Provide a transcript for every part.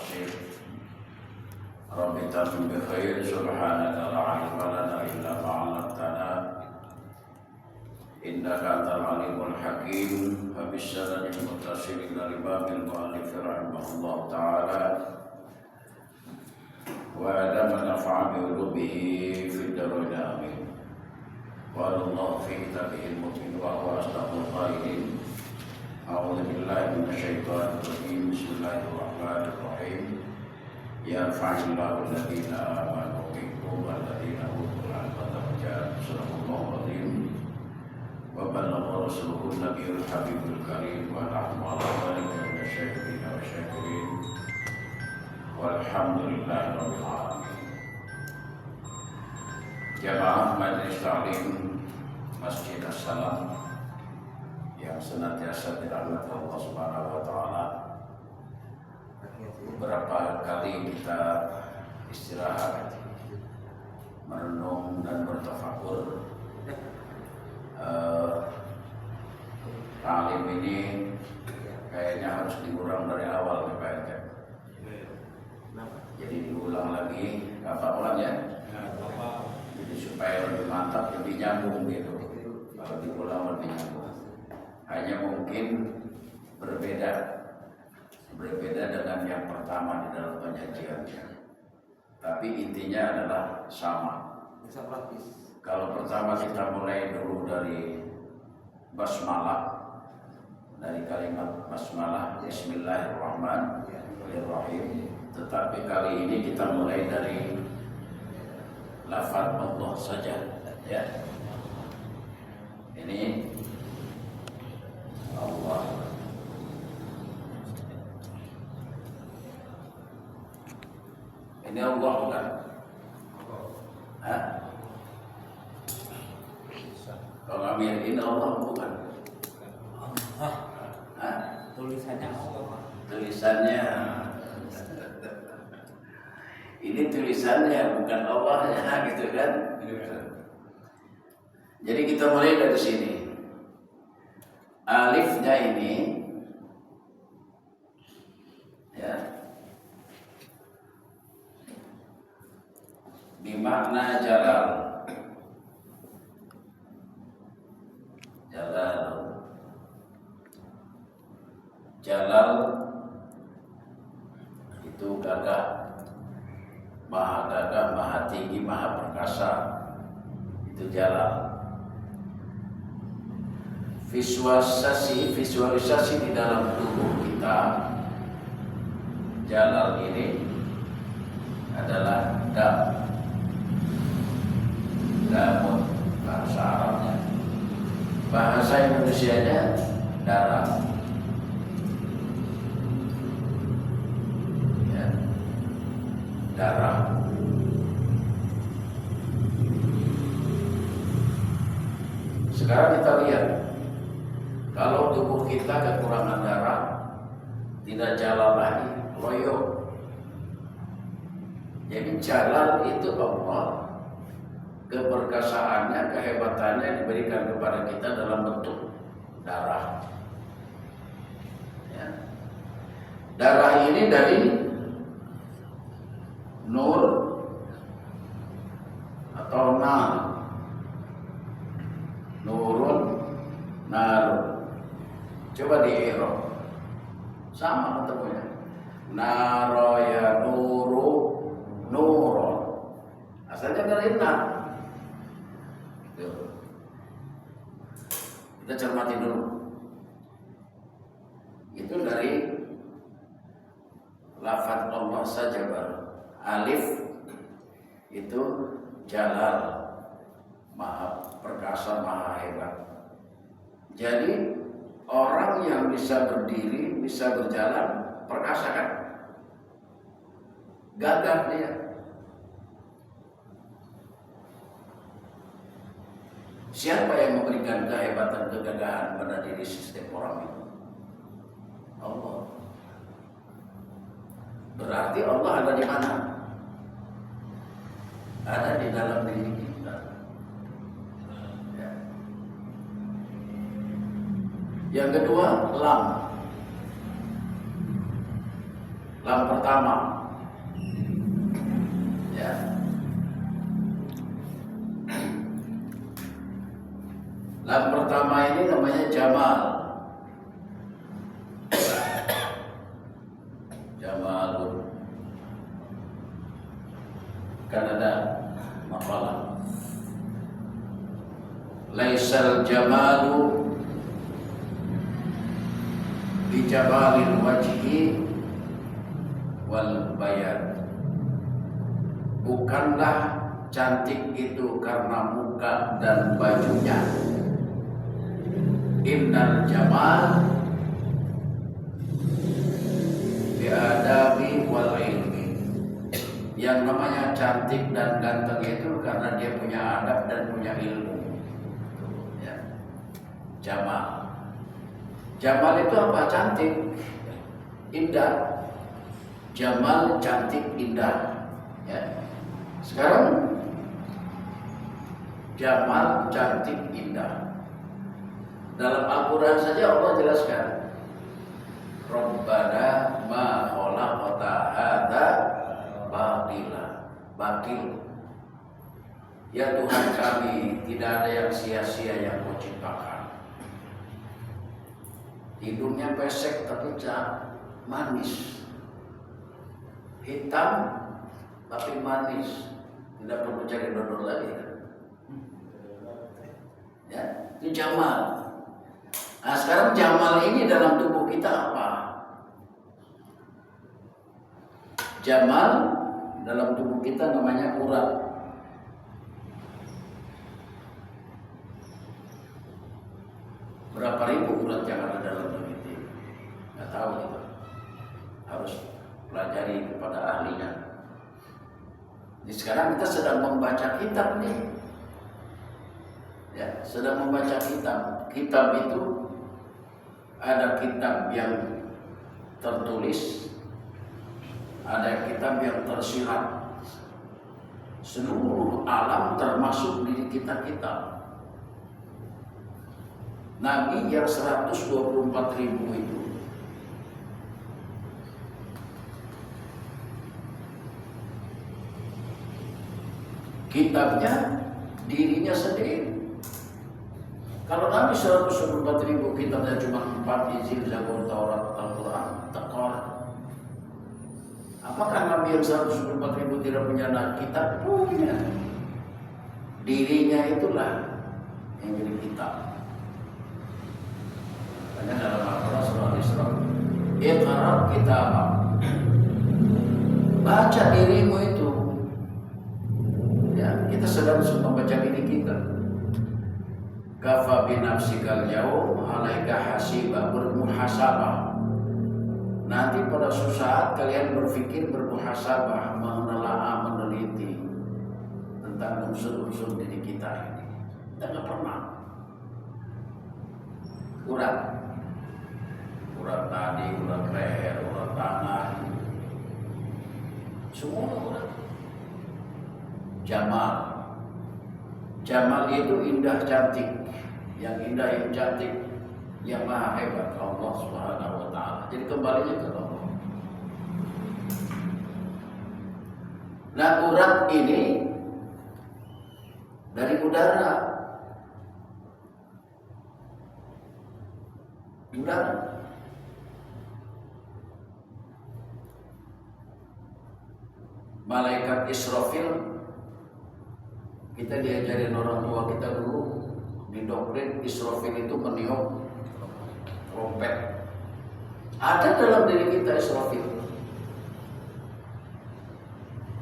البصير رب تمم بخير سبحانك لا علم لنا إلا ما علمتنا إنك أنت العليم الحكيم فبالسند المتصل إلى الإمام المؤلف رحمه الله تعالى وأدام نفع بعلومه في الدارين آمين. قال الله في كتابه المبين وهو أصدق القائلين أعوذ بالله من الشيطان الرجيم بسم الله الرحمن الرحيم يرفع الله الذين آمنوا منكم والذين أوتوا العلم درجات صدق الله العظيم وبلغ رسوله النبي الحبيب الكريم ونحن على ذلك من الشاهدين والشاكرين والحمد لله رب العالمين. Jamaah Majelis Ta'lim Masjid As-Salam yang senantiasa dirahmati Allah Subhanahu wa taala. Beberapa kali kita istirahat, merenung dan bertafakur. Ta'lim ini kayaknya harus diulang dari awal ya Pak RT. Jadi diulang lagi, apa ulang ya? Jadi supaya lebih mantap, lebih nyambung gitu. Kalau diulang lebih nyambung. Hanya mungkin berbeda dengan yang pertama di dalam penyajiannya. Tapi intinya adalah sama. Kalau pertama kita mulai dulu dari basmalah, dari kalimat basmalah Bismillahirrahmanirrahim. Tetapi kali ini kita mulai dari lafaz Allah saja, ya. Ini Allah. Ini Allah bukan? Hah? Kalau Amir ini Allah bukan? Allah. Hah? Tulisannya Allah. Tulisannya. Ini tulisannya bukan Allahnya gitu kan? Jadi kita mulai dari sini. Alifnya ini ya bermakna jalal. Jalal itu gagah, maha gagah, maha tinggi, maha perkasa. Itu jalal. Visualisasi di dalam tubuh kita, jalal ini adalah damun bahasa Arabnya. Bahasa Indonesianya darah. Ya, darah. Sekarang kita lihat, kalau tubuh kita kekurangan darah, tidak jalal lagi, loyo. Jadi jalal itu Allah, keperkasaannya, kehebatannya diberikan kepada kita dalam bentuk darah. Ya. Darah ini dari nur atau nar, nurun, narun. Coba di i'rab. Sama ketemunya. Naro ya nuru nuron. Asalnya dari nar. Kita cermati dulu. Itu dari lafaz Allah saja baru. Alif itu jalal, maha perkasa, maha hebat. Jadi orang yang bisa berdiri, bisa berjalan, perkasa kan? Gagah dia. Siapa yang memberikan kehebatan, kegagahan pada diri setiap orang itu? Allah. Berarti Allah ada di mana? Ada di dalam diri kita. Ya. Yang kedua, lam. Lam pertama, ya. Lam pertama ini namanya Jamal. Jamalun. Kan ada makalah. Laisal jamalu bijabalil wajhi wal bayan. Bukanlah cantik itu karena muka dan bajunya. Innal jamal biadabi wal ilmi. Yang namanya cantik dan ganteng itu karena dia punya adab dan punya ilmu. Ya. Jamal. Jamal itu apa? Cantik, indah. Jamal cantik, indah. Ya. Sekarang Jamal cantik, indah. Dalam Al-Quran saja Allah jelaskan, Rabbana ma khalaqta hadza batila. Batil. Ya Tuhan kami, tidak ada yang sia-sia yang Kau ciptakan. Hidungnya pesek tapi manis. Hitam tapi manis. Tidak perlu cari dodol lagi. Ya, itu Jamal. Nah sekarang Jamal ini dalam tubuh kita apa? Jamal dalam tubuh kita namanya urat. Berapa ribu urat yang ada dalam tubuh kita? Nggak tahu kita. Harus pelajari kepada ahlinya. Jadi sekarang kita sedang membaca kitab nih. Ya, sedang membaca kitab. Kitab itu ada kitab yang tertulis, ada kitab yang tersirat. Seluruh alam termasuk diri kita. Nabi yang 124.000 itu kitabnya dirinya sendiri. Kalau Nabi 124.000 kitabnya cuma 4 Injil, Zabur, Taurat, Al-Quran, tekor. Apakah Nabi yang 124.000 tidak punya kitab? Punya. Dirinya itulah yang jadi kitab. Karena dalam Al-Quran surah Al-Isra, Iqra kitabak. Baca dirimu itu. Ya, kita sedang membaca diri kita. Kafa binafsikal yaum alaika hasiba, bermuhasabah. Nanti pada suatu saat kalian berpikir bermuhasabah, menelaah, meneliti tentang unsur-unsur diri kita ini. Kita nggak pernah. Urat nadi, urat leher, urat tangan, semua urat. Jamal itu indah cantik. Yang indah yang cantik, yang maha hebat Allah Subhanahu wa ta'ala. Jadi kembalinya ke Allah. Nah urat ini dari udara. Malaikat Israfil, kita diajarin orang tua kita dulu di doktrin, Israfil itu meniup trompet. Ada dalam diri kita Israfil.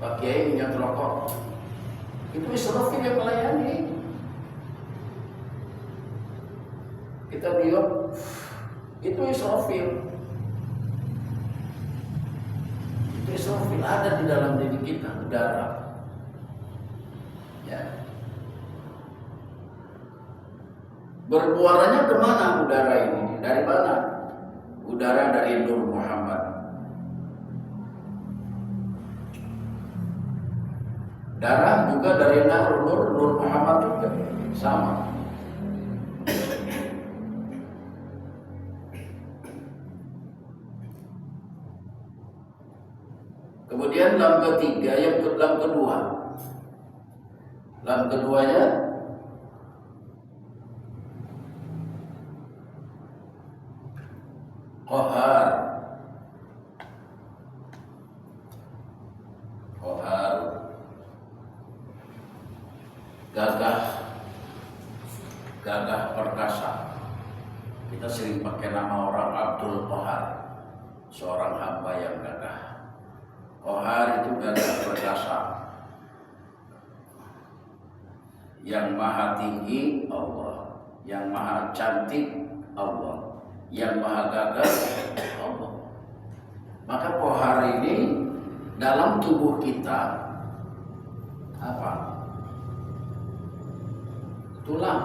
Pak Kiai minyak rokok, itu Israfil yang melayani. Kita niup, itu Israfil. Itu Israfil ada di dalam diri kita, udara. Ya. Bermuaranya kemana udara ini? Dari mana? Udara dari Nur Muhammad. Darah juga dari Nur Muhammad juga sama. Kemudian lam ketiga, lam kedua. Lam keduanya qahar. Qahar, gagah, gagah perkasa. Kita sering pakai nama orang Abdul Qahar, seorang hamba yang gagah. Qahar itu gagah perkasa. Yang maha tinggi Allah, yang maha cantik Allah, yang maha gagah Allah. Maka qahar ini dalam tubuh kita apa? Tulang.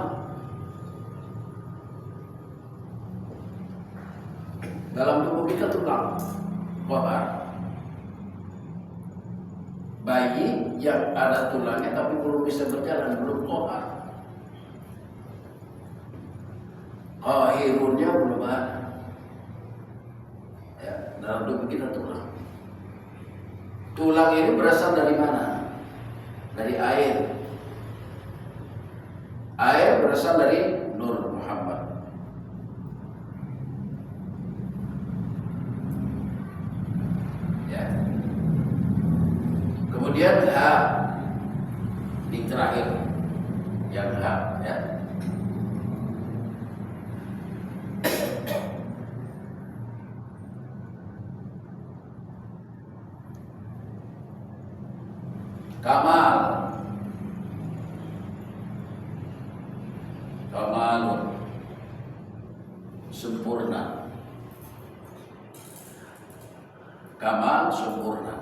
Dalam tubuh kita tulang. Qahar. Bayi yang ada tulangnya tapi belum bisa berjalan, belum qahar. Qahirunnya belum ada. Ya, dalam tubuh kita tulang. Tulang ini berasal dari mana? Dari air. Air berasal dari Nur Muhammad. Ya. Kemudian ha di terakhir, yang ha, ya. Kamal, kamalun, sempurna. Kamal, sempurna.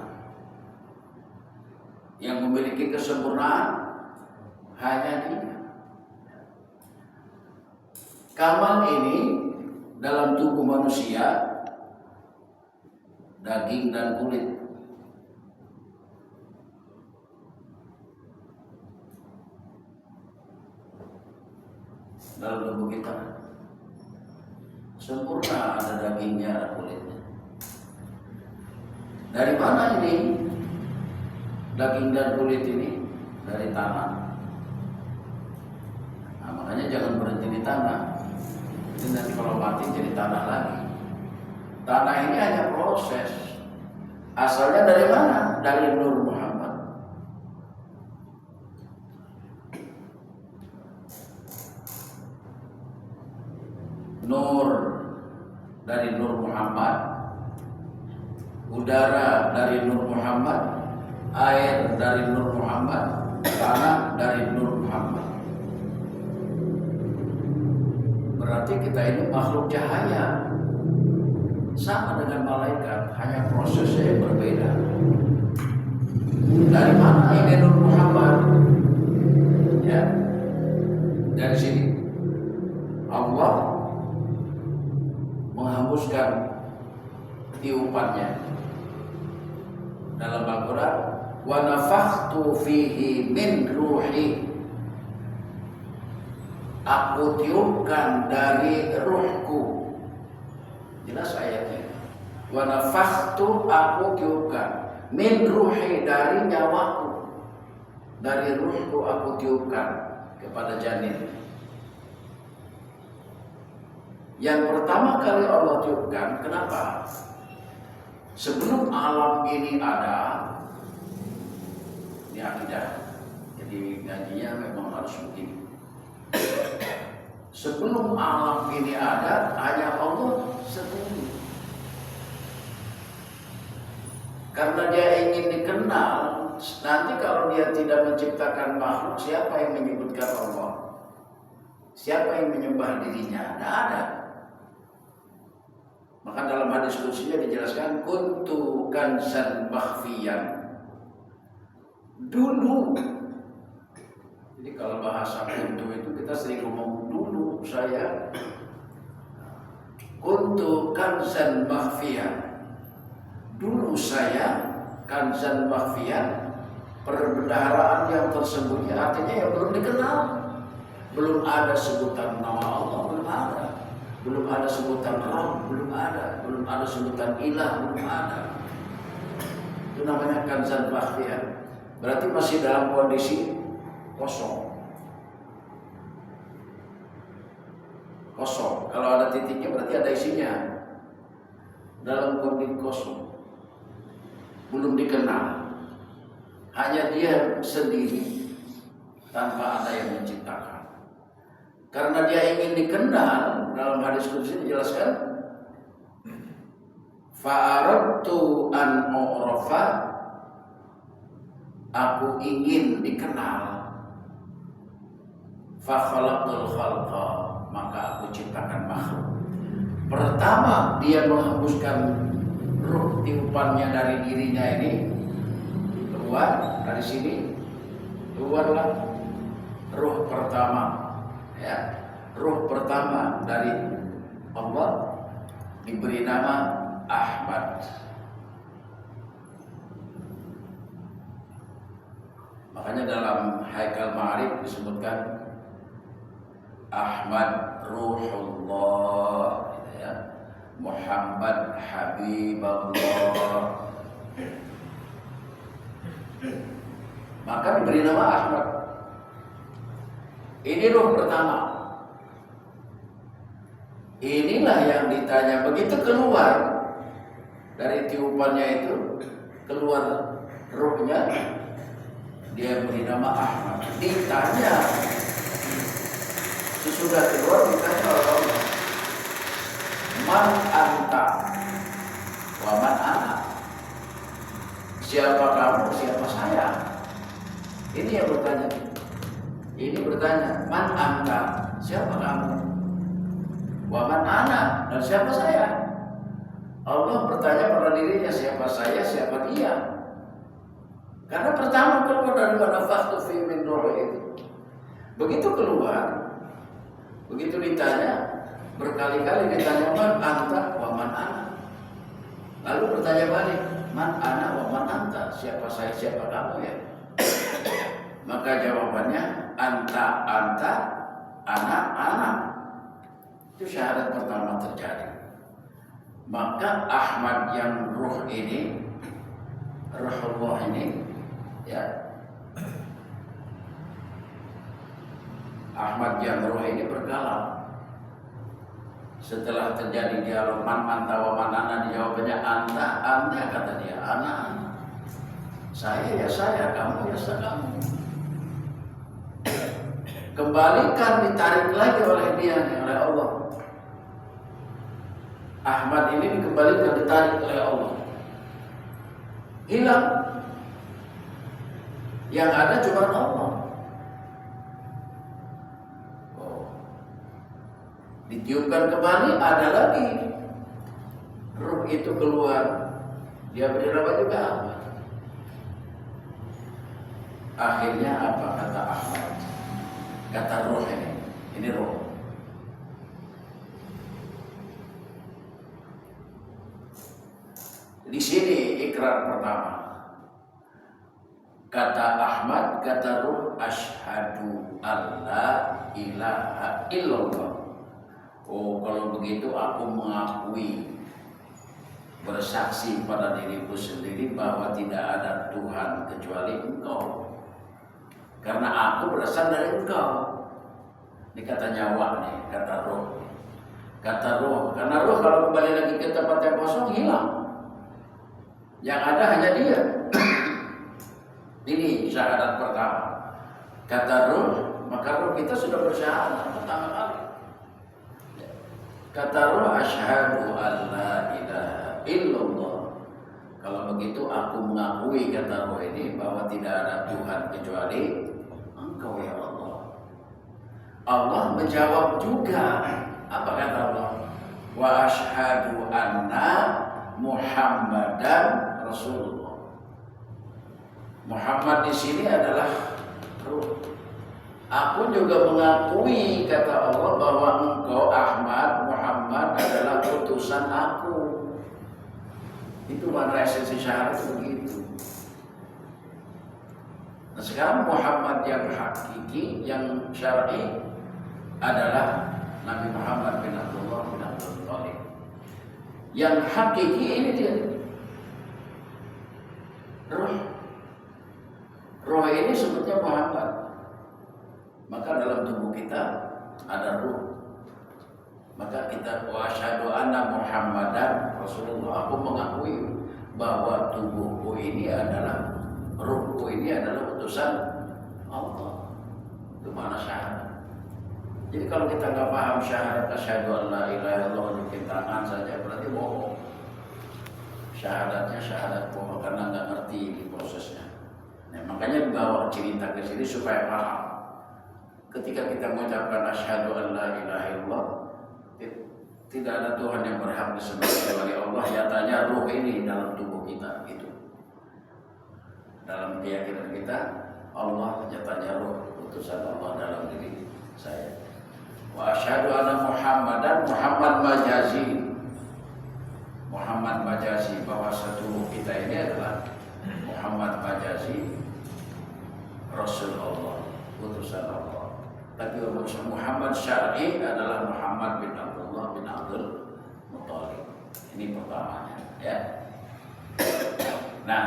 Yang memiliki kesempurnaan hanya Dia. Kamal ini dalam tubuh manusia, daging dan kulit. Dalam tubuh kita sempurna, ada dagingnya, ada kulitnya. Dari mana ini daging dan kulit ini? Dari tanah. Nah, makanya jangan berhenti di tanah. Ini nanti kalau mati jadi tanah lagi. Tanah ini hanya proses. Asalnya dari mana? Dari Nur Muhammad. Nur dari Nur Muhammad, udara dari Nur Muhammad, air dari Nur Muhammad, tanah dari Nur Muhammad. Berarti kita ini makhluk cahaya, sama dengan malaikat, hanya prosesnya yang berbeda. Dari mana ini Nur Muhammad? Ya, dari sini Allah menghembuskan tiupannya dalam Al-Quran, wa nafakhtu fihi min ruhi, aku tiupkan dari ruhku. Jelas ayatnya. Wa nafakhtu, aku tiupkan, min ruhi, dari nyawaku, dari ruhku aku tiupkan kepada janin. Yang pertama kali Allah tiupkan, kenapa? Sebelum alam ini ada, ini akidah, jadi ngajinya memang harus begini. Sebelum alam ini ada, hanya Allah sendiri. Karena Dia ingin dikenal, nanti kalau Dia tidak menciptakan makhluk, siapa yang menyebutkan Allah? Siapa yang menyembah dirinya? Tidak ada. Maka dalam hadis qudsinya dijelaskan, kuntu kanzan makhfiyan. Dulu. Jadi kalau bahasa kuntu itu kita sering ngomong dulu saya. Kuntu kanzan makhfiyan. Dulu saya kanzan makhfiyan, perbendaharaan yang tersembunyi, artinya yang belum dikenal. Belum ada sebutan nama Allah, belum ada. Belum ada sebutan Rabb, belum ada. Belum ada sebutan Ilah, belum ada. Itu namanya kanzan makhfiyah. Berarti masih dalam kondisi kosong. Kosong. Kalau ada titiknya berarti ada isinya. Dalam kondisi kosong. Belum dikenal. Hanya dia sendiri tanpa ada yang menciptakan. Karena dia ingin dikenal, dalam hadis qudsi dijelaskan, fa'aradtu an u'rafa, aku ingin dikenal, fa khalaqtul khalqa, maka aku ciptakan makhluk. Pertama dia menghembuskan ruh tiupannya dari dirinya ini, keluar dari sini, keluarlah ruh pertama, ya, ruh pertama dari Allah diberi nama Ahmad. Makanya dalam Haikal Ma'arif disebutkan Ahmad Ruhullah, ya, Muhammad Habibullah. Maka diberi nama Ahmad. Ini ruh pertama. Inilah yang ditanya. Begitu keluar dari tiupannya itu, keluar ruhnya, dia beri nama Ahmad. Ditanya, sesudah keluar ditanya oleh Allah, man anta wa man ana, siapa kamu, siapa saya. Ini yang bertanya. Ini bertanya, man anta, siapa kamu, wa man ana, dan siapa saya. Allah bertanya pada dirinya, siapa saya, siapa dia. Karena pertama keluar dari nafakhtu fi min ruhi itu. Begitu keluar, begitu ditanya, berkali-kali ditanya, man anta wa man ana. Lalu bertanya balik, man ana wa man anta, siapa saya, siapa kamu ya. Maka jawabannya anta, anta, ana, ana. Itu syahadat pertama terjadi. Maka Ahmad yang ruh ini, Ruhullah ini, ya, Ahmad yang ruh ini bergalau. Setelah terjadi dialog man anta wa man ana, jawabannya anta, anta, kata dia, ana. Saya ya saya, kamu ya kamu. Kembalikan, ditarik lagi oleh dia, oleh Allah. Ahmad ini dikembalikan, ditarik oleh Allah. Hilang. Yang ada cuma Allah. Oh. Ditiupkan kembali, ada lagi. Ruh itu keluar. Dia beri nama juga Ahmad. Akhirnya apa kata Ahmad? Kata roh ini roh. Di sini ikrar pertama. Kata Ahmad, kata roh, asyhadu alla ilaha illallah. Oh, kalau begitu aku mengakui, bersaksi pada diriku sendiri bahwa tidak ada Tuhan kecuali Engkau. Karena aku berasal dari Engkau. Ini kata nyawa nih, kata roh. Kata roh, karena roh kalau kembali lagi ke tempat yang kosong hilang. Yang ada hanya dia. Ini syahadat pertama. Kata roh, maka roh kita sudah bersyahadat pertama kali. Kata roh, asyhadu alla ilaha illallah. Kalau begitu aku mengakui, kata roh ini, bahwa tidak ada Tuhan kecuali Engkau ya Allah. Allah menjawab juga. Apa kata Allah? Wa asyhadu anna Muhammadan Rasulullah. Muhammad di sini adalah ruh. Aku juga mengakui, kata Allah, bahwa Engkau Ahmad Muhammad adalah utusan aku. Itu makna esensi syahadat begitu. Nah, sekarang Muhammad yang hakiki, yang syar'i adalah Nabi Muhammad bin Abdullah bin Abdul Thalib. Yang hakiki ini dia. ini sebutnya Muhammad. Maka dalam tubuh kita ada ruh. Maka kita wa asyhadu anna Muhammadan Rasulullah. Aku mengakui bahwa tubuhku ini adalah, ruhku ini adalah utusan Allah. Itu mana syahadat. Jadi kalau kita nggak paham syahadat asyhadu an la ilaha illallah di tangan saja berarti bohong. Syahadatnya syahadat bohong karena nggak ngerti ini prosesnya. Nah, makanya dibawa cerita ke sini supaya paham. Ketika kita mengucapkan asyhadu an la ilaha illallah, tidak ada Tuhan yang berhak disembah kecuali Allah. Nyatanya ruh ini dalam tubuh kita itu. Dalam keyakinan kita, Allah nyatanya ruh utusan Allah dalam diri saya. Wa asyhadu anna Muhammadan, Muhammad majazi. Muhammad majazi, bahwa satu kita ini adalah Muhammad majazi, Rasul Allah, utusan Allah. Tapi Muhammad syar'i adalah Muhammad bin Abdullah bin Abdul Muthalib. Ini pertamanya, ya. Nah,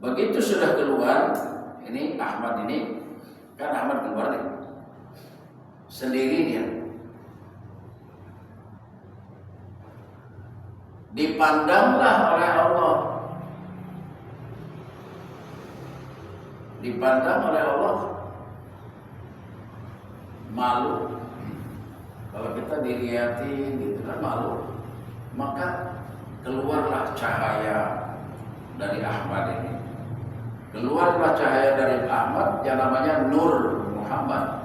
begitu sudah keluar, ini Ahmad ini, kan Ahmad keluar nih, sendiri dia. Dipandanglah oleh Allah. Dipandang oleh Allah. Malu. Kalau kita dilihatin gitu kan malu. Maka keluarlah cahaya dari Ahmad ini. Keluarlah cahaya dari Ahmad yang namanya Nur Muhammad.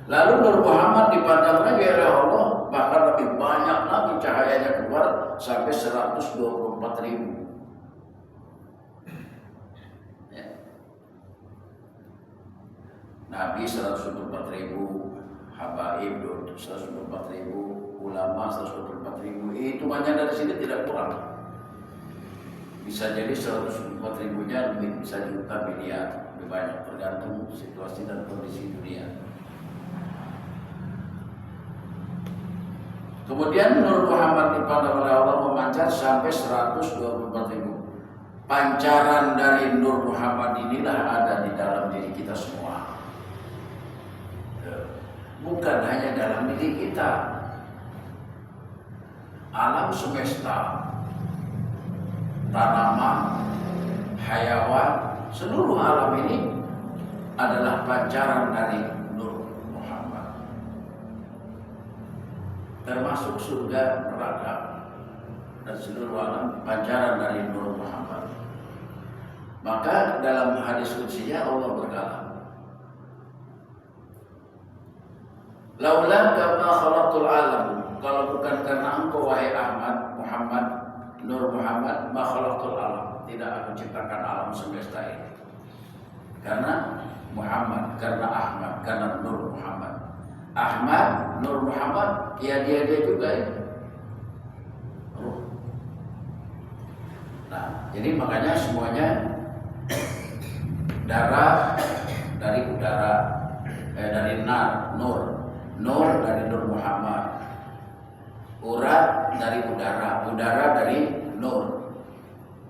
Lalu Nur Muhammad dipandang lagi oleh Allah, bahkan lebih banyak lagi cahayanya keluar sampai 124.000. Nabi 124.000, habaib 124.000, ulama 124.000. Hitungannya dari sini tidak kurang. Bisa jadi 124.000-nya lebih, bisa juta, miliar, lebih banyak tergantung situasi dan kondisi dunia. Kemudian Nur Muhammad dipandang oleh Allah memancar sampai 124.000. Pancaran dari Nur Muhammad inilah ada di dalam diri kita semua. Bukan hanya dalam diri kita. Alam semesta, tanaman, hayawan, seluruh alam ini adalah pancaran dari Nur Muhammad. Termasuk surga, neraka, dan seluruh alam pancaran dari Nur Muhammad. Maka dalam hadis qudsinya Allah berkata, "Laula kama khalaqtul alam." Kalau bukan karena engkau wahai Ahmad, Muhammad, Nur Muhammad, ma khalaqtul alam. Tidak aku ciptakan alam semesta ini. Karena Muhammad, karena Ahmad, karena Nur Muhammad. Ahmad, Nur Muhammad, ya dia juga ya. Nah, jadi makanya semuanya darah dari udara, dari nur dari Nur Muhammad, urat dari udara dari nur,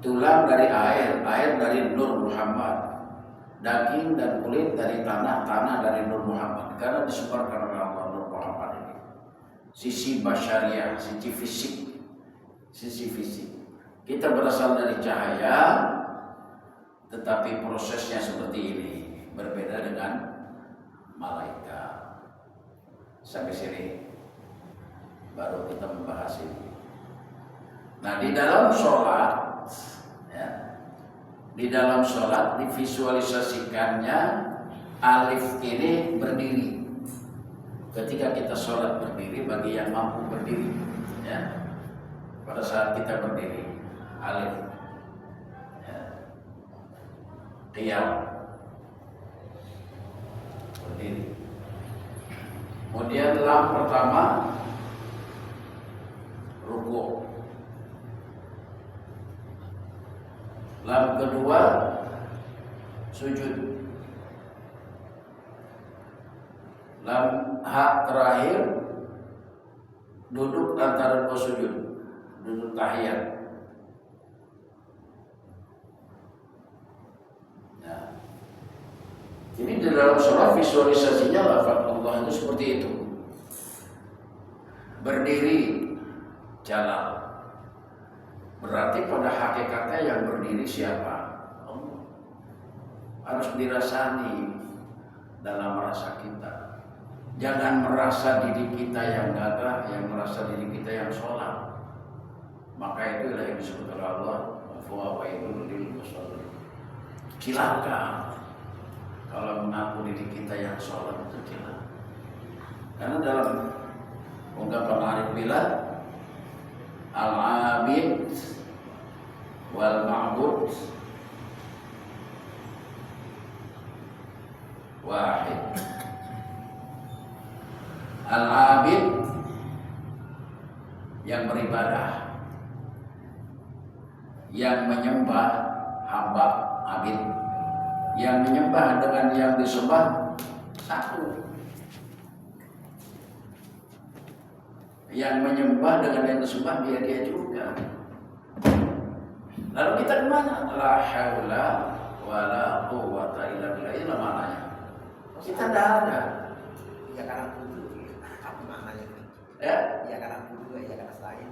tulang dari air dari Nur Muhammad, daging dan kulit dari tanah dari Nur Muhammad. Karena disebarkan oleh Allah Nur Muhammad ini. Sisi basyariah, sisi fisik. Kita berasal dari cahaya, tetapi prosesnya seperti ini, berbeda dengan malaikat. Sampai sini baru kita membahas ini. Nah, di dalam sholat, ya, di dalam sholat divisualisasikannya alif ini berdiri. Ketika kita sholat berdiri, bagi yang mampu berdiri, ya, pada saat kita berdiri, alif, ya, qiyam, berdiri. Kemudian lam pertama ruku, lam kedua sujud, lam ha terakhir duduk antara dua sujud, duduk tahiyat. Jadi di dalam sholat visualisasinya lafaz Allah itu seperti itu. Berdiri, jalan. Berarti pada hakikatnya yang berdiri siapa? Allah. Harus dirasani dalam rasa kita. Jangan merasa diri kita yang gagah, yang merasa diri kita yang sholat. Maka itu yang disebut oleh Allah, fawailul lil musallin. Celaka kalau mengaku diri kita yang sholat itu celaka. Karena dalam ungkapan Arif Bilal, al-abid wal ma'bud wahid. Al-abid yang beribadah, yang menyembah hamba abid, yang menyembah dengan yang disembah satu, yang menyembah dengan yang disembah dia juga. Lalu kita kemana? La haula wala quwwata illa billah. Itulah maknanya. Kita tidak ada. Ya karena dulu, apa maknanya? Ya? Ya karena dulu, ya karena selain.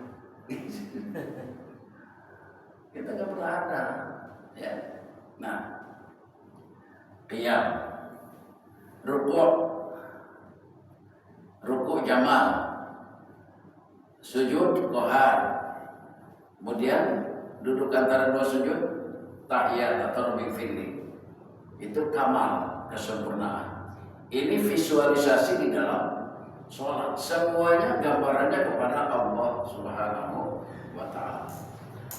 Kita nggak pernah ada. Ya. Nah, qiyam, rukuk jamal, sujud qahar, kemudian duduk antara dua sujud tahiyat atau rabbil fili. Itu kamal, kesempurnaan. Ini visualisasi di dalam sholat. Semuanya gambarannya kepada Allah Subhanahu wa ta'ala.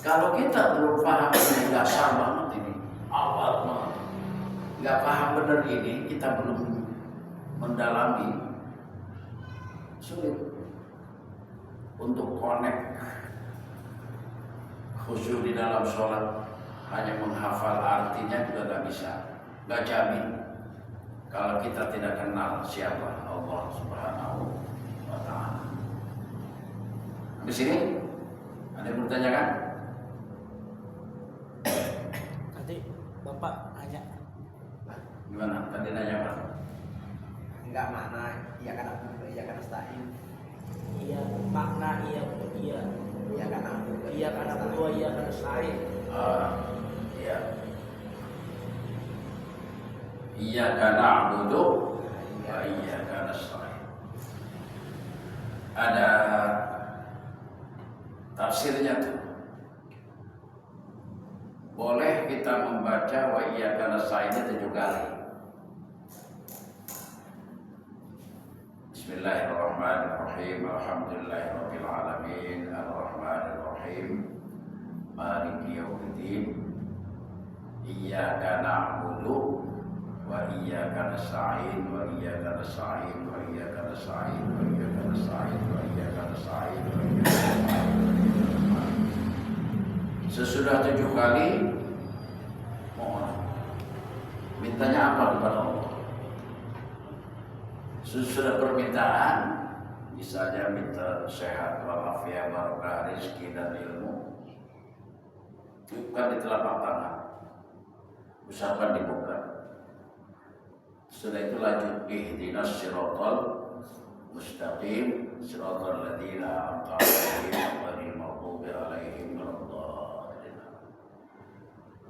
Kalau kita belum paham ini, dasar banget ini, awal banget, nggak paham benar ini, kita belum mendalami, sulit untuk connect khusyuk di dalam sholat. Hanya menghafal artinya juga nggak bisa, nggak jamin kalau kita tidak kenal siapa Allah Subhanahu wa ta'ala. Di sini ada yang bertanyakan? Tadi Bapak nanya Gimana? Tadi nanya apa? enggak makna iya karena dulu, iya karena selain. Iya makna iya iya karena dulu, iya karena selain. Iya. Iyyaka na'budu wa iyyaka nasta'in. Ada tafsirnya tuh. Boleh kita membaca wa iyyaka nasta'in 7 kali. Bismillahirrahmanirrahim. Alhamdulillahirabbil alamin, arrahmanirrahim, maliki yaumiddin. Iyyaka na'budu wa iyyaka nasta'in wa iyyaka nasta'in wa iyyaka nasta'in wa iyyaka nasta'in wa iyyaka nasta'in wa iyyaka nasta'in. Sesudah 7 kali mohon mintanya apa kepada Allah. Sesudah permintaan misalnya minta sehat walafiat, barokah rezeki dan ilmu, bukan di telapak tangan, usahakan dibuka. Setelah itu lanjut, ihdinas siratal mustaqim siratal ladzina an'amta 'alaihim ghairil maghdubi 'alaihim waladdallin.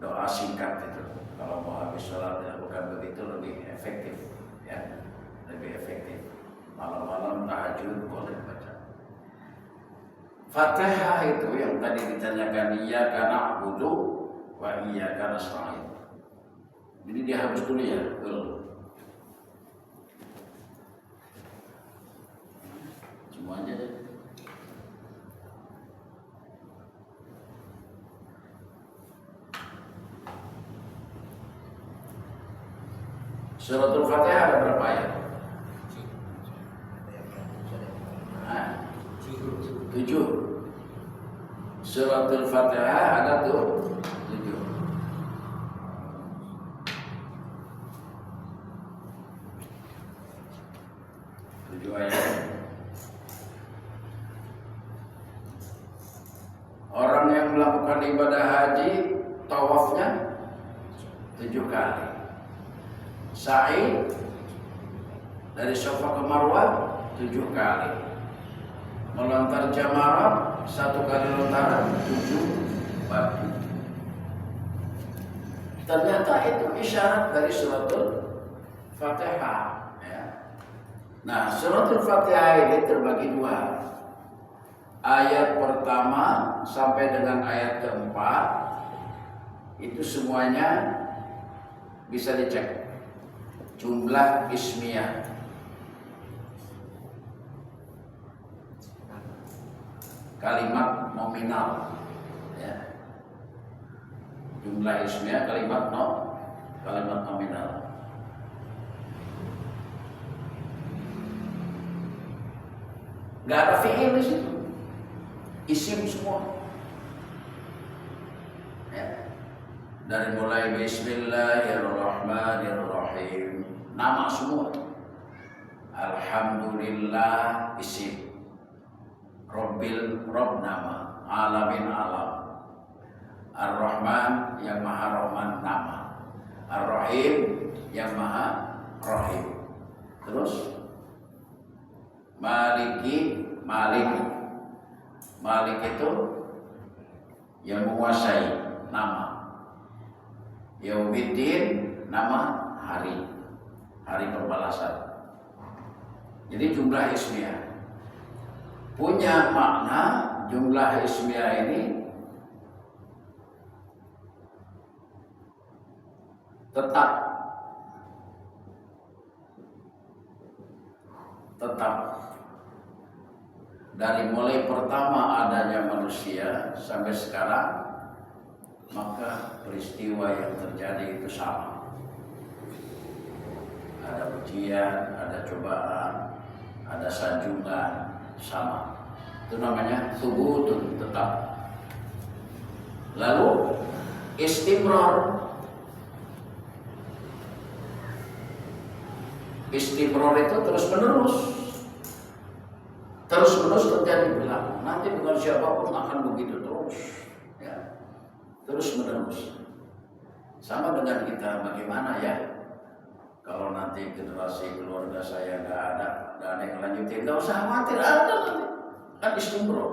Doa singkat itu. Kalau mau habis sholat dilakukan begitu lebih efektif, ya, lebih efektif. Malam-malam tahajud boleh baca. Fatihah itu yang tadi ditanyakan, iyyaka na'budu wa iyyaka nasta'in. Jadi dihapus dulu ya, betul. Semuanya deh. Suratul Fatihah ada berapa ayat? 7. Suratul Fatihah ada tuh 7. Orang yang melakukan ibadah haji, tawafnya 7 kali. Sa'i dari Safa ke Marwah 7 kali. Melontar jamarat 1 kali lontaran 7 batu. Ternyata itu isyarat dari suratul Fatihah. Ya. Nah, suratul Fatihah ini terbagi 2. Ayat pertama sampai dengan ayat keempat itu semuanya bisa dicek jumlah ismiyah. Kalimat nominal, ya. Jumlah ismiyah kalimat nominal. Gak ada fi'il di situ, isim semua. Ya. Dari mulai Bismillahirrahmanirrahim, nama semua. Alhamdulillah isim. Rob nama, alamin alam. Ar-Rahman yang maha Rahman nama. Ar-Rahim yang maha Rahim. Terus Malik itu yang menguasai nama. Yaumiddin nama hari pembalasan. Jadi jumlah ismiyah punya makna. Jumlah ismiyah ini tetap dari mulai pertama adanya manusia sampai sekarang, maka peristiwa yang terjadi itu sama. Ada ujian, ada cobaan, ada sanjungan, sama. Itu namanya thubutun, tetap. Lalu istimrar. Istimrar itu terus menerus terjadi berlaku. Nanti bukan siapapun akan begitu terus, ya. Terus menerus. Sama dengan kita, bagaimana ya kalau nanti generasi keluarga saya nggak ada yang lanjutin, nggak usah khawatir, ada nanti. Kan istimrar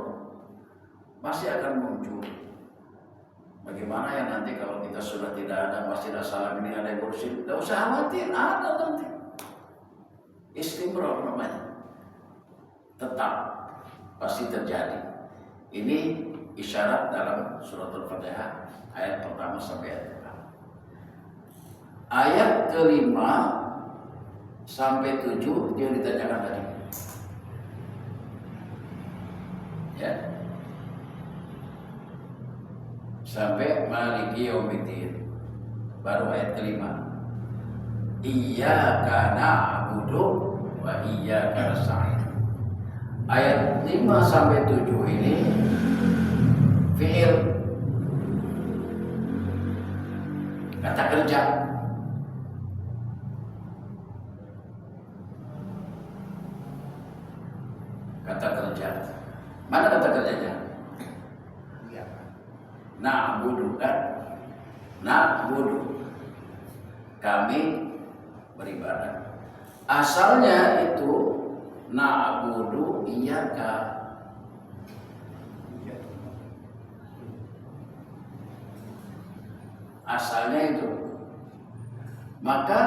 masih akan muncul. Bagaimana ya nanti kalau kita sudah tidak ada Masjid As-Salam ini, ada yang berusin, nggak usah khawatir, ada nanti. Istimrar namanya, tetap pasti terjadi. Ini isyarat dalam suratul Fatihah ayat pertama sampai ayat pertama. Ayat kelima sampai 7 yang ditanyakan tadi, ya, sampai Maliki Yaumiddin, baru ayat kelima. Iyyaka na'budu wa iyyaka nasta'in. Ayat 5 sampai 7 ini fi'il, kata kerja. Kata kerja. Mana kata kerjanya? Na'budu kan? Na'budu, kami beribadah. Asalnya itu na'budu iyyaka. Asalnya itu. Maka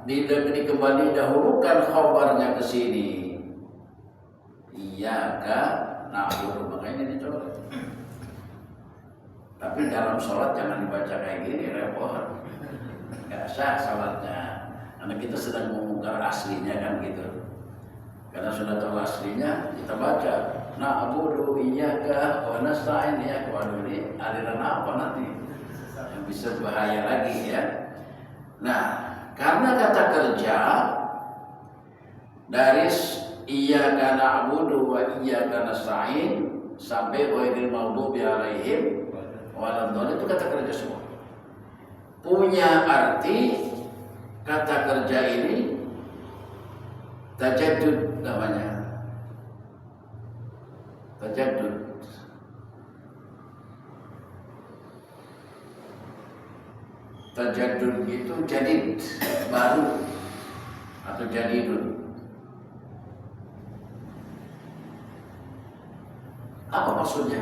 dikembali dahulukan khabarnya ke sini. Iyyaka na'budu, makanya dicoret. Tapi dalam sholat jangan dibaca kayak gini, repot. Gak sah sholatnya. Karena kita sedang mengungkar aslinya kan gitu. Karena sudah tahu aslinya, kita baca na'budu iyyaka wa nasta'in iyyaka. Waduh, ini aliran apa nanti? Yang bisa bahaya lagi ya. Nah, karena kata kerja dari iyyaka na'budu wa iyyaka nasta'in sampai ghairil maghdubi 'alaihim waladhdallin, itu kata kerja semua. Punya arti. Kata kerja ini tajaddud namanya. Tajaddud. Tajaddud itu jadid, baru atau jadidun. Apa maksudnya?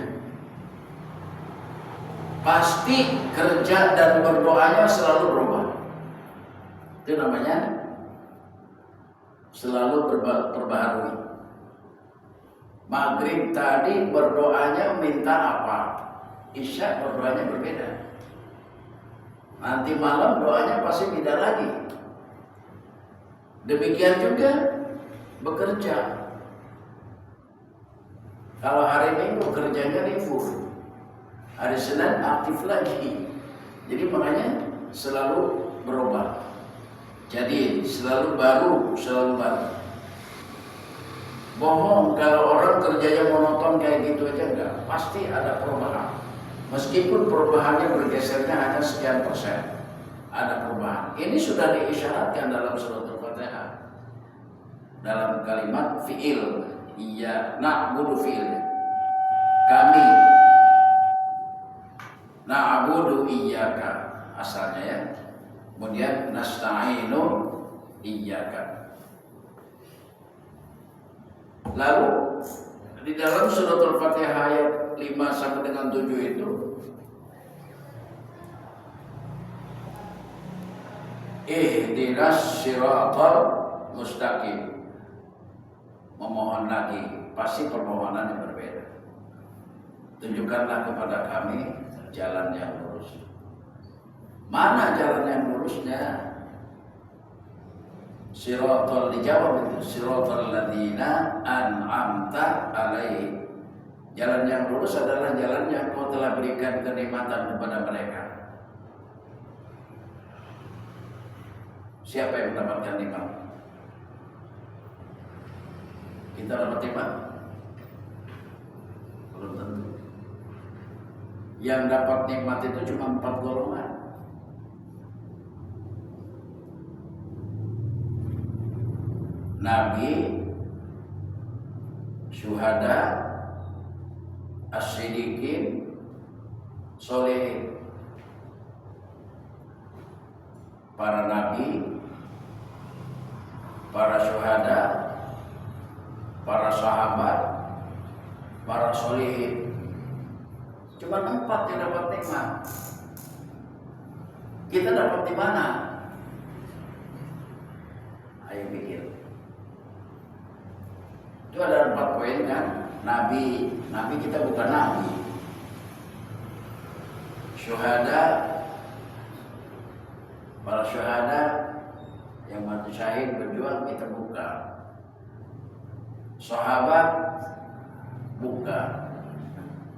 Pasti kerja dan berdoanya selalu berubah. Itu namanya selalu perbaharui. Maghrib tadi berdoanya minta apa? Isya berdoanya berbeda. Nanti malam doanya pasti beda lagi. Demikian juga bekerja. Kalau hari Minggu kerjanya libur, hari Senin aktif lagi. Jadi makanya selalu berubah. Jadi selalu baru. Bohong kalau orang kerjanya monoton kayak gitu aja enggak. Pasti ada perubahan. Meskipun perubahannya bergesernya hanya sekian persen, ada perubahan. Ini sudah diisyaratkan dalam surat Al-Fatihah. Dalam kalimat fi'il, iya na'budu fi'il. Kami na'budu iyyaka asalnya ya. Kemudian nasta'inu iyyaka. Lalu di dalam surat Al-Fatihah ayat 5 sampai dengan 7 itu ihdinas siratal mustaqim. Memohon lagi, pasti permohonan yang berbeda. Tunjukkanlah kepada kami jalan yang lurus. Mana jalan yang lurusnya? Siratal, dijawab itu siratal ladzina an'amta alaihim. Jalan yang lurus adalah jalan yang Kau telah berikan kenikmatan kepada mereka. Siapa yang mendapatkan nikmat? Kita dapat nikmat? Belum tentu. Yang dapat nikmat itu cuma 4 golongan. Nabi, syuhada, as-siddiqin, solehin. Para nabi, para syuhada, para sahabat, para solehin. Cuma 4 yang dapat nikmat. Kita dapat di mana? Ayo pikir. Itu ada 4 poin kan? Nabi kita bukan nabi. Syuhada, para syuhada yang mati syahid berjuang kita bukan. Sahabat bukan.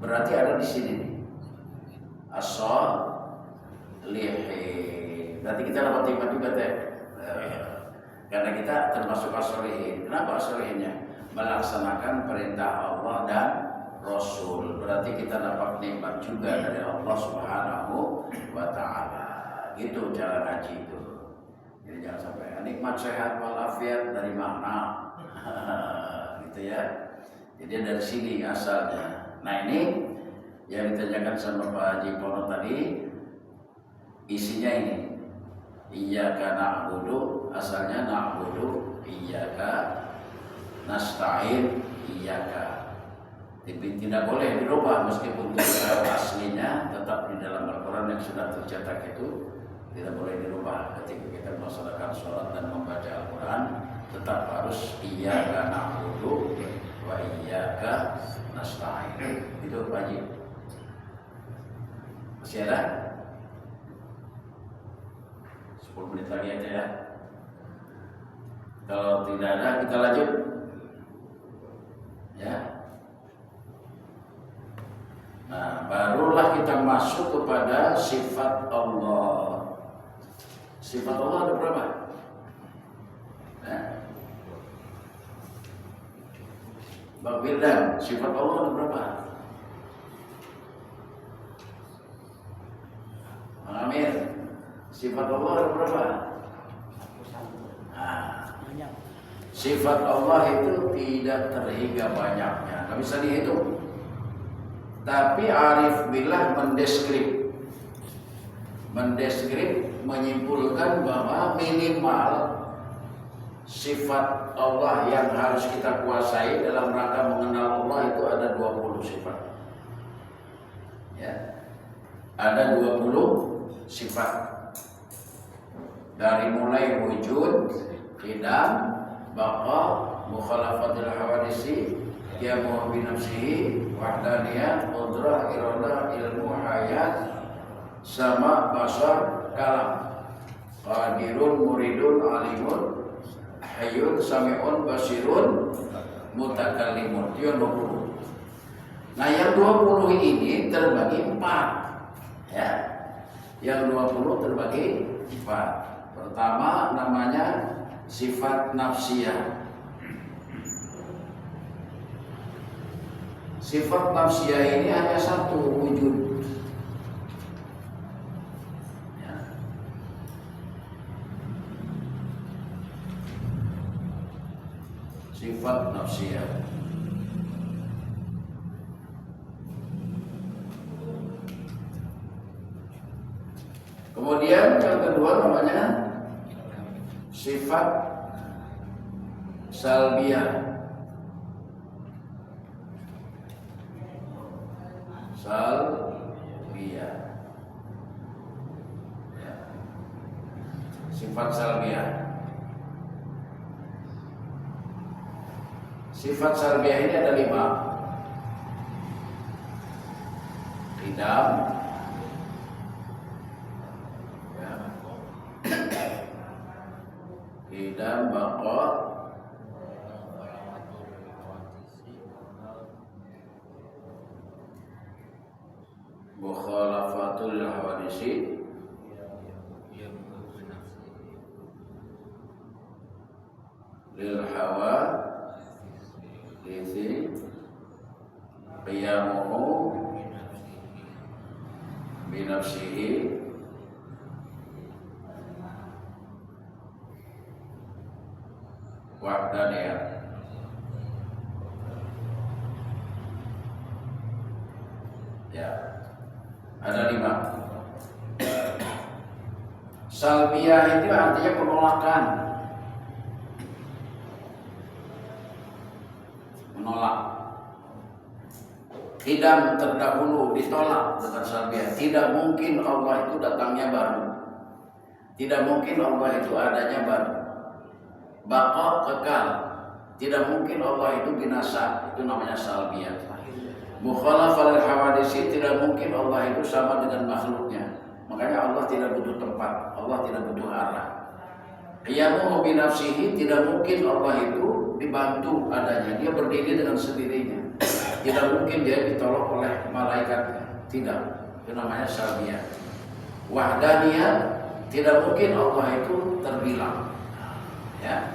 Berarti ada di sini nih. As-solihin. Berarti kita dapat nikmat juga teh. Karena kita termasuk as-solihin. Kenapa as-solihinnya? Melaksanakan perintah Allah dan Rasul. Berarti kita dapat nikmat juga dari Allah Subhanahu wa ta'ala. Gitu cara ngaji itu. Jadi jangan sampai nikmat sehat walafiat dari mana? Gitu ya. Jadi dari sini asalnya. Nah ini yang ditanyakan sama Pak Haji Pono tadi, isinya ini. Iyyaka na'budu, asalnya na'budu, iyyaka nasta'in, iyyaka. Tidak boleh dirubah meskipun aslinya tetap di dalam Al-Quran yang sudah tercetak itu tidak boleh dirubah. Ketika kita melaksanakan sholat dan membaca Al-Quran tetap harus iyyaka na'budu wa iyyaka nasta'in. Itu wajib. Masih ada? 10 menit lagi aja ya. Kalau tidak ada kita lanjut. Ya. Nah, barulah kita masuk kepada sifat Allah. Sifat Allah ada berapa? Nah. Bang Firdan, sifat Allah ada berapa? Bang Amir, sifat Allah ada berapa? Nah, sifat Allah itu tidak terhingga banyaknya, nggak bisa dihitung. Tapi arif billah mendeskrip mendeskrip, menyimpulkan bahwa minimal sifat Allah yang harus kita kuasai dalam rangka mengenal Allah itu ada 20 sifat. Ya. Ada 20 sifat. Dari mulai wujud, qidam, baqa, mukhalafatul hawadisi, qiyamu bi nafsihi, wahdaniyah, qudrah, iradah, ilmu, hayat, sama, basar, kalam, qadirun, muridun, alimun, hayyun, sami'un, basirun, mutakallimun. Itu yang 20. Nah yang 20 ini terbagi 4. Ya. Yang 20 terbagi 4. Pertama namanya sifat nafsiyah. Sifat nafsiyah ini hanya satu, wujud. Ya. Sifat nafsiyah. Kemudian yang kedua namanya sifat salbiyah. Salbiyah. Ya. Sifat salbiyah. Sifat salbiyah ini ada 5. Qidam, qidam, baqa, mukhalafatul hawadisi, lil hawa, lisi, qiyamuhu binafsihi, wahdaniyah. Ya, ada 5. Salbiyah itu artinya penolakan, menolak. Qidam terdahulu ditolak dengan salbiyah. Tidak mungkin Allah itu datangnya baru. Tidak mungkin Allah itu adanya baru. Baqa, kekal. Tidak mungkin Allah itu binasa. Itu namanya salbiyah. Mukhalafal hawadisi, tidak mungkin Allah itu sama dengan makhluknya. Makanya Allah tidak butuh tempat, Allah tidak butuh arah. Qiyamuhu bi nafsihi, tidak mungkin Allah itu dibantu adanya. Dia berdiri dengan sendirinya. Tidak mungkin dia ditolong oleh malaikat. Tidak. Itu namanya salbiyah. Wahdaniyah, tidak mungkin Allah itu terbilang. Ya.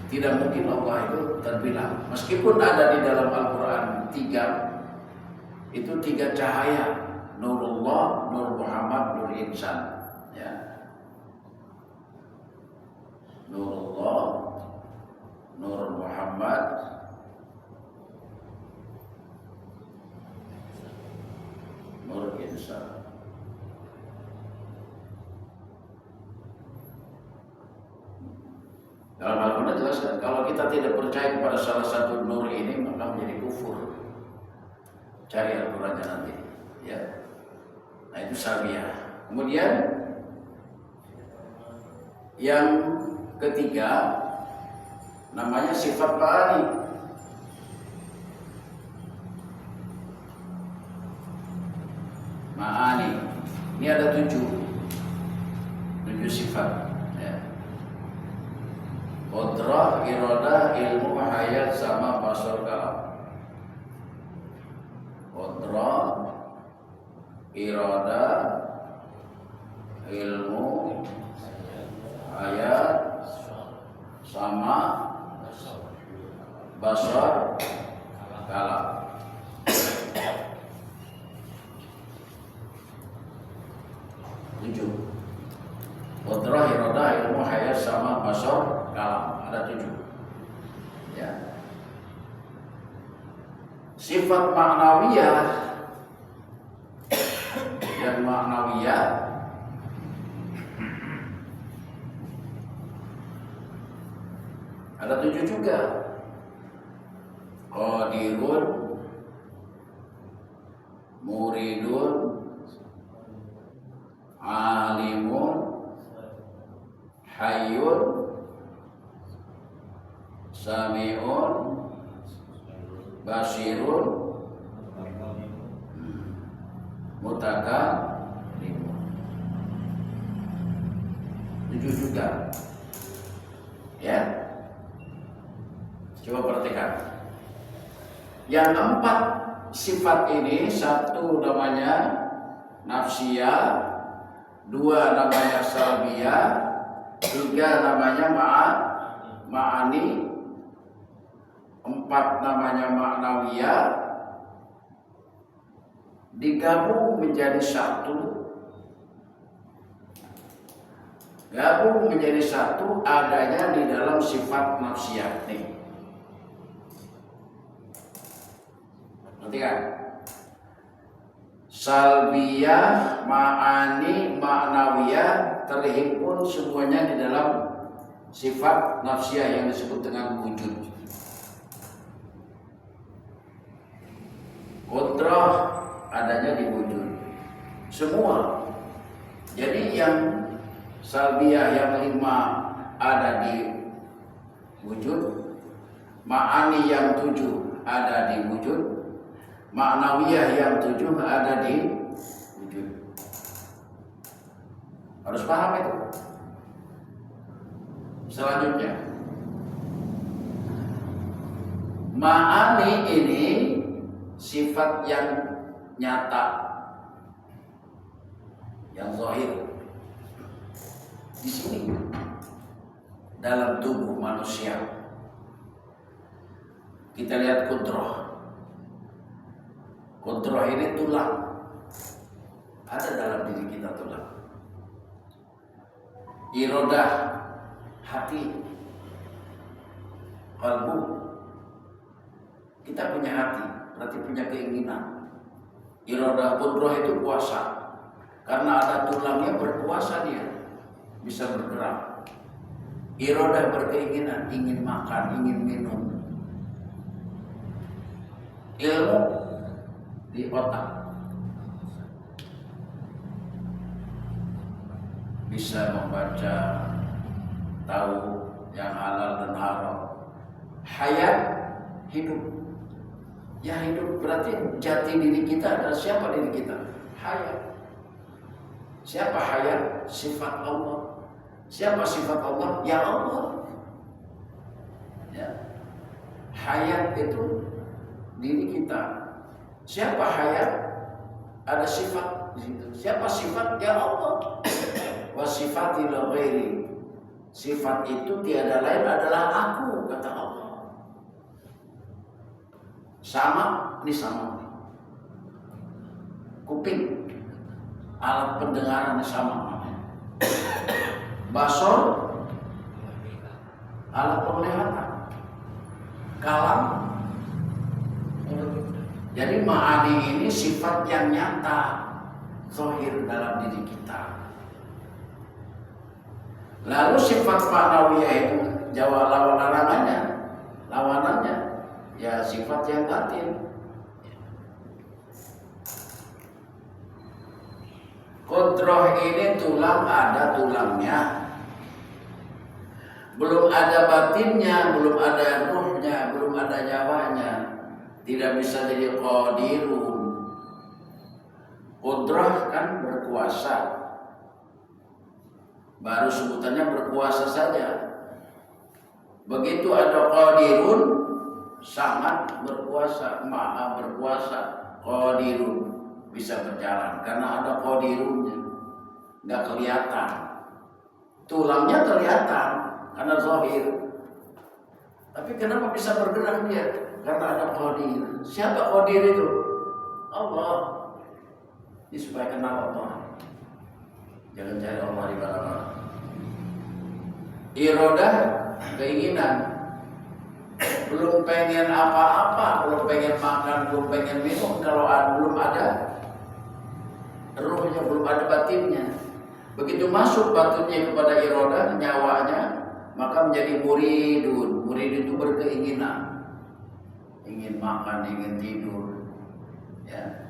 Tidak mungkin Allah itu terbilang. Meskipun ada di dalam Al-Quran 3, itu 3 cahaya. Nurullah, Nur Muhammad, Nur Insan. Ya. Nurullah, Nur Muhammad, Nur Insan. Dalam Al-Quran jelaskan, kalau kita tidak percaya kepada salah satu nur ini, maka menjadi kufur. Cari Al-Qurannya nanti. Ya. Nah itu salbiyah. Kemudian yang ketiga namanya sifat ma'ani. Ma'ani. Ini ada 7 sifat. Ya. Qudrah, iradah, ilmu, hayat, sama, basar, kalam. Qudrah, iradah, ilmu, hayat, sama, basar, kalam. Tujuh. Qudrah, iradah, ilmu, hayat, sama, basar, kalam. Ada 7. Ya. Sifat maknawiyah, yang maknawiyah Ada 7 juga. Qadirun, muridun, alimun, hayyun, sami'un, basirun, mutakallimun. 7 juga. Ya. Coba perhatikan. Yang 4 sifat ini, 1 namanya nafsiyah, 2 namanya salbiyah, 3 namanya ma'ani, 4 namanya ma'nawiyah, digabung menjadi 1. Gabung menjadi 1 adanya di dalam sifat nafsiyah nih. Nanti kan? Salbiyah, ma'ani, ma'nawiyah terhimpun semuanya di dalam sifat nafsiyah yang disebut dengan wujud. Qudrah adanya di wujud. Semua. Jadi yang salbiyah yang 5 ada di wujud, ma'ani yang 7 ada di wujud, ma'nawiyah yang 7 ada di wujud. Harus paham itu. Selanjutnya, ma'ani ini sifat yang nyata, yang zahir. Di sini dalam tubuh manusia kita lihat qudrah. Qudrah ini tulang, ada dalam diri kita tulang. Iradah, hati, kalbu. Kita punya hati, berarti punya keinginan. Iradah, qudrah itu kuasa, karena ada tulangnya berkuasa dia. Bisa bergerak. Iradah berkeinginan, ingin makan, ingin minum. Ilmu di otak, bisa membaca, tahu yang halal dan haram. Hayat, hidup. Ya hidup berarti jati diri kita adalah siapa diri kita? Hayat. Siapa hayat? Sifat Allah. Siapa sifat Allah? Ya Allah. Ya. Hayat itu diri kita. Siapa hayat? Ada sifat di situ. Siapa sifat? Ya Allah. Wa sifati la ghairi. Sifat itu tiada lain adalah aku, kata Allah. Sama, ini sama. Kuping, alat pendengaran sama. Basor, alat penglihatan. Kalam. Jadi ma'ani ini sifat yang nyata, zahir dalam diri kita. Lalu sifat ma'nawiyah itu jawab lawanannya ya sifat yang batin. Qudrah ini tulang, ada tulangnya, belum ada batinnya, belum ada ruhnya, belum ada nyawanya, tidak bisa jadi qadirun. Qudrah kan berkuasa, baru sebutannya berkuasa saja. Begitu ada qadirun, sangat berkuasa, maha berkuasa, qadirun. Bisa berjalan karena ada qadirunnya, nggak kelihatan. Tulangnya kelihatan karena zahir, tapi kenapa bisa bergerak dia? Karena ada qadir. Siapa qadir itu? Allah. Ini supaya kenal Allah. Jangan cari Allah di mana-mana. Iradah, keinginan. Belum pengen apa-apa, belum pengen makan, belum pengen minum kalau belum ada ruhnya, belum ada batinnya. Begitu masuk batinnya kepada iradah, nyawanya, maka menjadi muridun. Murid itu berkeinginan, ingin makan, ingin tidur, ya.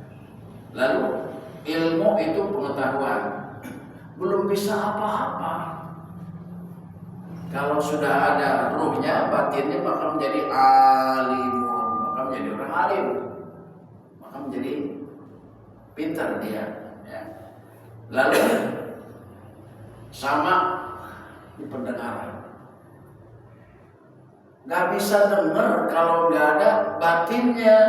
Lalu ilmu itu pengetahuan, belum bisa apa-apa. Kalau sudah ada ruhnya, batinnya, maka menjadi alimun, maka menjadi orang alim, maka menjadi pintar dia, ya. Lalu sama di pendengaran, nggak bisa dengar kalau nggak ada batinnya.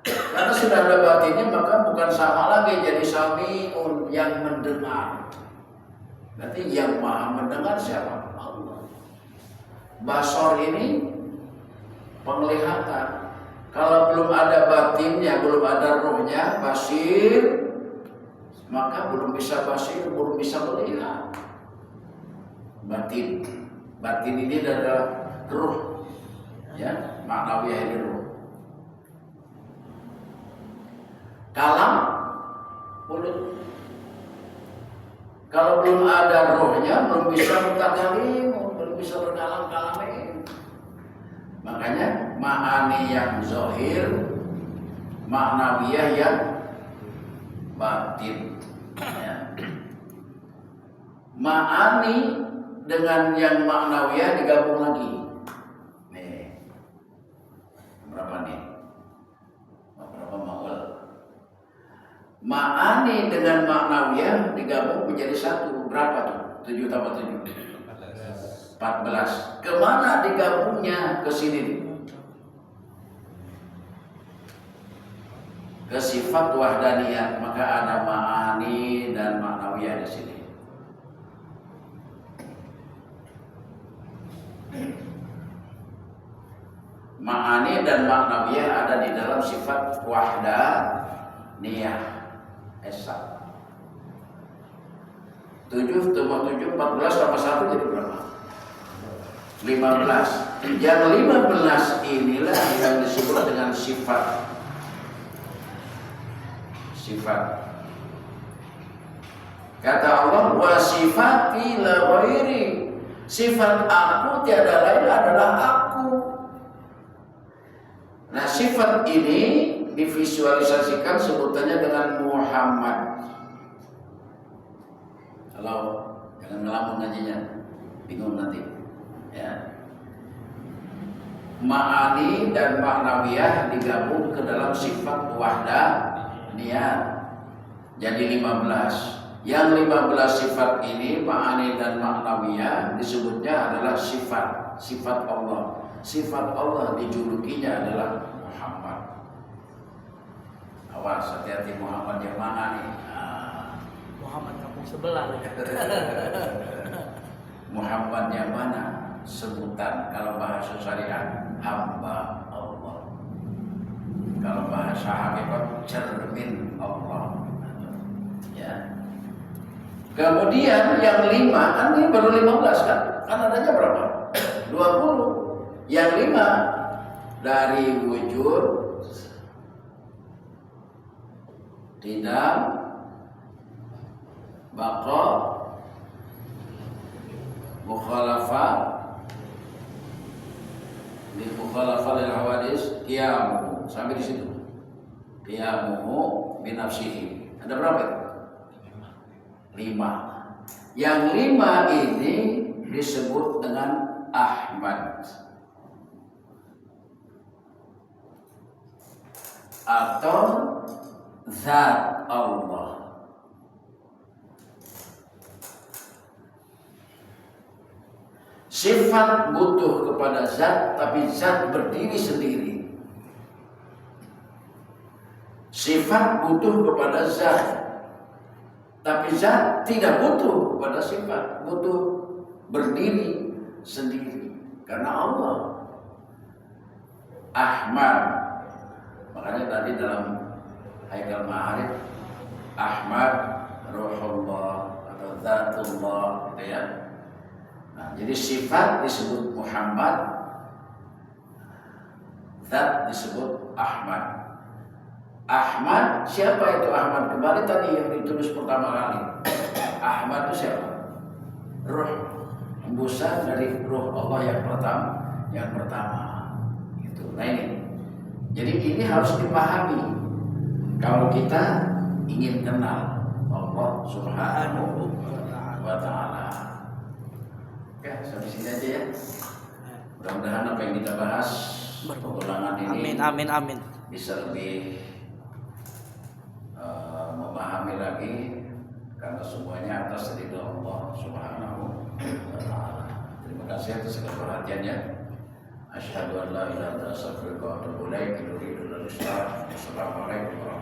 Karena sudah ada batinnya, maka bukan sama lagi jadi sami'un, yang mendengar. Berarti yang maha mendengar siapa? Allah. Basor ini penglihatan. Kalau belum ada batinnya, belum ada ruhnya, basir, maka belum bisa basir, belum bisa melihat. Batin ini adalah ruh, ya, maknawiyah ini ruh. Kalam, mulut. Kalau belum ada rohnya, belum bisa mutakalim, belum bisa berkalam-kalamin. Makanya ma'ani yang zahir, maknawiyah yang batin, ya. Ma'ani dengan yang maknawiyah digabung lagi. Nih, berapa nih? Berapa ma'ul? Ma'ani dengan maknawiyah digabung menjadi satu. Berapa tuh? 7 tambah 7? 14. Kemana digabungnya? Ke sini. Ke sifat wahdaniyah. Maka ada ma'ani dan maknawiyah di sini. Ma'ani dan maknawiyah ada di dalam sifat wahdaniyah. Esa 7 tambah 7, 14 tambah 1 jadi berapa? 15. Yang 15 inilah yang disebut dengan sifat. Kata Allah, wa sifati la ghairi. Sifat aku tiada lain adalah aku. Nah, sifat ini divisualisasikan sebutannya dengan Muhammad. Kalau jangan ngelamun ngajinya, bingung nanti. Ya. Ma'ani dan maknawiyah digabung ke dalam sifat wahdaniyah. Jadi 15. Yang 15 sifat ini, ma'ani dan maknawiyah, disebutnya adalah sifat Allah. Sifat Allah dijulukinya adalah Muhammad. Awas, hati-hati Muhammad yang mana nih? Muhammad kampung sebelah. Muhammad yang mana? Sebutan. Kalau bahasa syariat, hamba Allah. Kalau bahasa hakikat, cermin Allah. Ya. Kemudian yang 5, kan ini baru 15 kan? Kan adanya berapa? 20. Yang 5 dari wujud, tidak, baqa, mukhalafah, di mukhalafah lil hawadis, qiyamuhu. Sampai di situ. Qiyamuhu binafsihi. Ada berapa? 5. Yang 5 ini disebut dengan Ahmad atau zat Allah. Sifat butuh kepada zat, tapi zat berdiri sendiri. Sifat butuh kepada zat, tapi zat tidak butuh kepada sifat, butuh berdiri sendiri. Karena Allah Ahmad. Makanya tadi dalam Haikal Ma'arif, Ahmad Ruhullah atau Zatullah, gitu ya. Nah, jadi sifat disebut Muhammad, zat disebut Ahmad. Ahmad, siapa itu Ahmad? Kembali tadi yang ditulis pertama kali. Ahmad itu siapa? Ruh, hembusan dari ruh Allah yang pertama yang pertama. Itu. Nah ini. Jadi ini harus dipahami kalau kita ingin kenal Allah Subhanahu wa Ta'ala. Oke, sampai sini aja ya. Mudah-mudahan apa yang kita bahas pengulangan ini Amin. bisa lebih memahami lagi, karena semuanya atas ridho Allah Subhanahu wa Ta'ala. Terima kasih atas segala perhatiannya. Asyhadu an la ilaha illallah wa astaghfiruka wa atubu ilaik. Assalamualaikum warahmatullahi wabarakatuh.